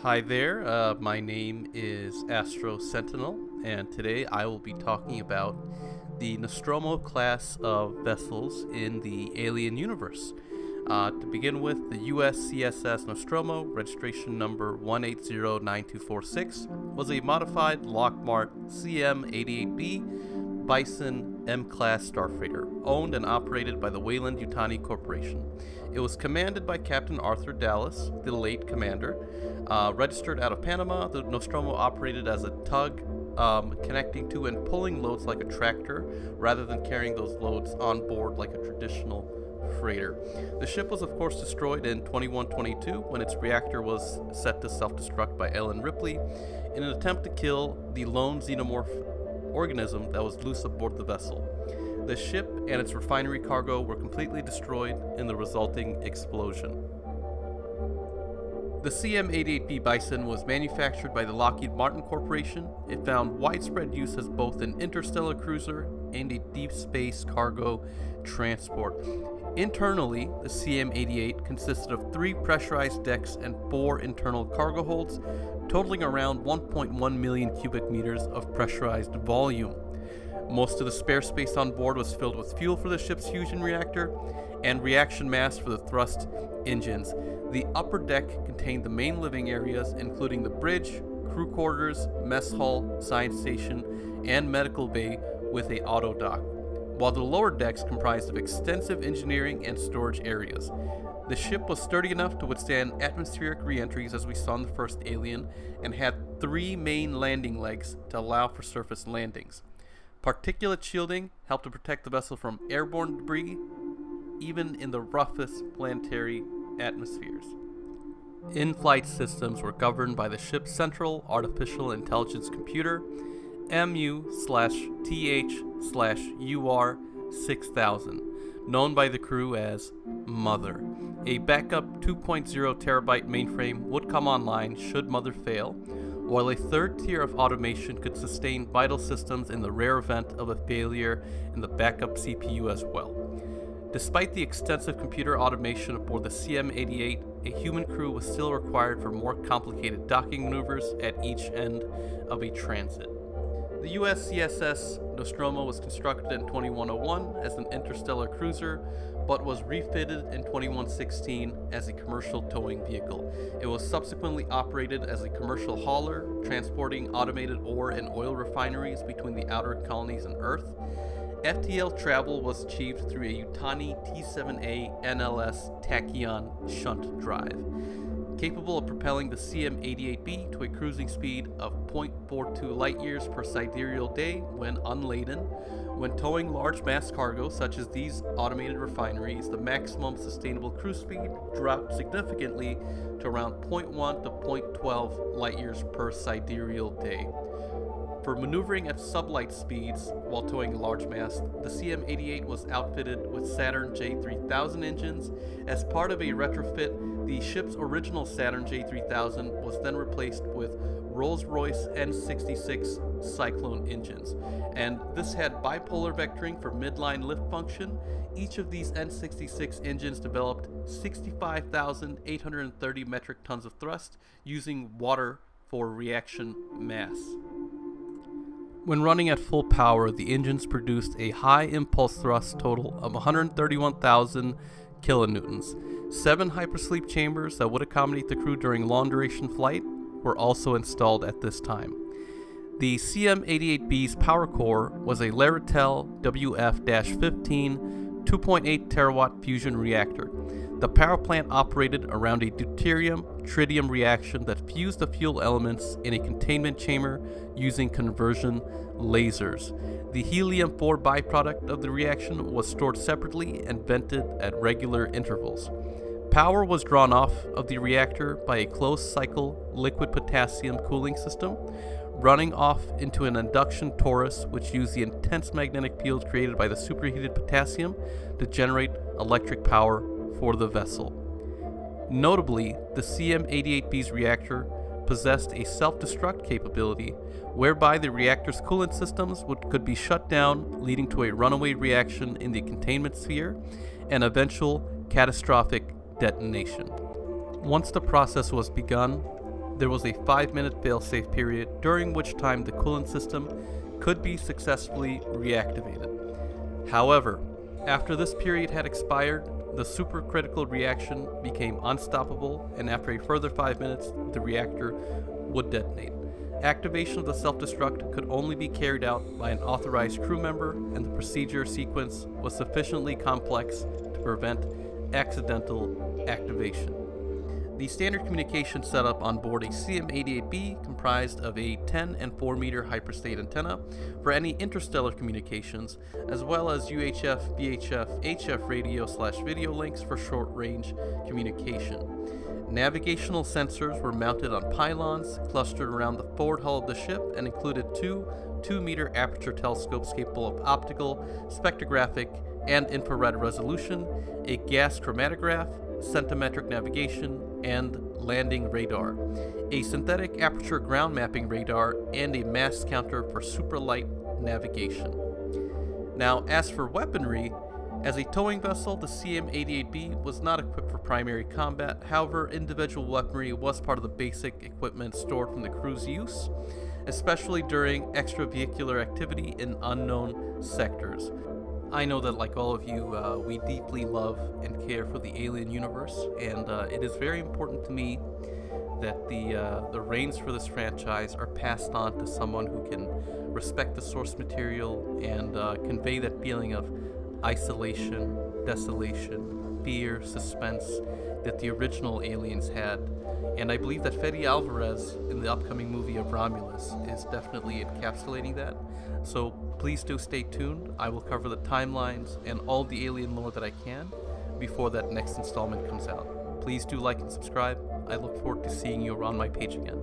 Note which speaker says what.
Speaker 1: Hi there, my name is Astro Sentinel, and today I will be talking about the Nostromo class of vessels in the Alien universe. To begin with, the USCS Nostromo, registration number 1809246, was a modified Lockmart CM-88B Bison M-class starfreighter, owned and operated by the Weyland-Yutani Corporation. It was commanded by Captain Arthur Dallas, the late commander. Registered out of Panama, the Nostromo operated as a tug, connecting to and pulling loads like a tractor, rather than carrying those loads on board like a traditional freighter. The ship was of course destroyed in 2122 when its reactor was set to self-destruct by Ellen Ripley in an attempt to kill the lone xenomorph organism that was loose aboard the vessel. The ship and its refinery cargo were completely destroyed in the resulting explosion. The CM-88B Bison was manufactured by the Lockheed Martin Corporation. It found widespread use as both an interstellar cruiser and a deep space cargo transport. Internally, the CM-88 consisted of 3 pressurized decks and 4 internal cargo holds, totaling around 1.1 million cubic meters of pressurized volume. Most of the spare space on board was filled with fuel for the ship's fusion reactor and reaction mass for the thrust engines. The upper deck contained the main living areas, including the bridge, crew quarters, mess hall, science station, and medical bay with a auto dock, while the lower decks comprised of extensive engineering and storage areas. The ship was sturdy enough to withstand atmospheric re-entries as we saw in the first Alien, and had 3 main landing legs to allow for surface landings. Particulate shielding helped to protect the vessel from airborne debris, even in the roughest planetary atmospheres. In-flight systems were governed by the ship's Central Artificial Intelligence Computer, MU/TH/UR6000, known by the crew as Mother. A backup 2.0 terabyte mainframe would come online should Mother fail, while a third tier of automation could sustain vital systems in the rare event of a failure in the backup CPU as well. Despite the extensive computer automation aboard the CM-88, a human crew was still required for more complicated docking maneuvers at each end of a transit. The USCS Nostromo was constructed in 2101 as an interstellar cruiser, but was refitted in 2116 as a commercial towing vehicle. It was subsequently operated as a commercial hauler, transporting automated ore and oil refineries between the outer colonies and Earth. FTL travel was achieved through a Yutani T7A NLS tachyon shunt drive, capable of propelling the CM-88B to a cruising speed of 0.42 light-years per sidereal day when unladen. When towing large mass cargo such as these automated refineries, the maximum sustainable cruise speed dropped significantly to around 0.1 to 0.12 light-years per sidereal day. For maneuvering at sublight speeds while towing large mass, the CM-88 was outfitted with Saturn J3000 engines. As part of a retrofit, the ship's original Saturn J3000 was then replaced with Rolls-Royce N66 Cyclone engines, and this had bipolar vectoring for midline lift function. Each of these N66 engines developed 65,830 metric tons of thrust using water for reaction mass. When running at full power, the engines produced a high impulse thrust total of 131,000 kilonewtons. 7 hypersleep chambers that would accommodate the crew during long duration flight were also installed at this time. The CM-88B's power core was a Laratel WF-15 2.8 terawatt fusion reactor. The power plant operated around a deuterium-tritium reaction that fused the fuel elements in a containment chamber using conversion lasers. The helium-4 byproduct of the reaction was stored separately and vented at regular intervals. Power was drawn off of the reactor by a closed-cycle liquid potassium cooling system, running off into an induction torus which used the intense magnetic field created by the superheated potassium to generate electric power for the vessel. Notably, the CM-88B's reactor possessed a self-destruct capability, whereby the reactor's coolant systems could be shut down, leading to a runaway reaction in the containment sphere and eventual catastrophic detonation. Once the process was begun, There was a 5-minute failsafe period during which time the coolant system could be successfully reactivated. However, after this period had expired, the supercritical reaction became unstoppable, and after a further 5 minutes, the reactor would detonate. Activation of the self-destruct could only be carried out by an authorized crew member, and the procedure sequence was sufficiently complex to prevent accidental activation. The standard communication setup on board a CM-88B comprised of a 10 and 4 meter hyperstate antenna for any interstellar communications, as well as UHF, VHF, HF radio/video links for short-range communication. Navigational sensors were mounted on pylons clustered around the forward hull of the ship and included two 2-meter aperture telescopes capable of optical, spectrographic, and infrared resolution, a gas chromatograph, centimetric navigation, and landing radar, a synthetic aperture ground mapping radar, and a mass counter for supralight navigation. Now, as for weaponry, as a towing vessel, the CM-88B was not equipped for primary combat. However, individual weaponry was part of the basic equipment stored from the crew's use, especially during extravehicular activity in unknown sectors. I know that, like all of you, we deeply love and care for the alien universe, and it is very important to me that the reins for this franchise are passed on to someone who can respect the source material and convey that feeling of isolation, desolation, fear, suspense that the original aliens had. And I believe that Fede Alvarez in the upcoming movie of Romulus is definitely encapsulating that. So please do stay tuned. I will cover the timelines and all the alien lore that I can before that next installment comes out. Please do like and subscribe. I look forward to seeing you around my page again.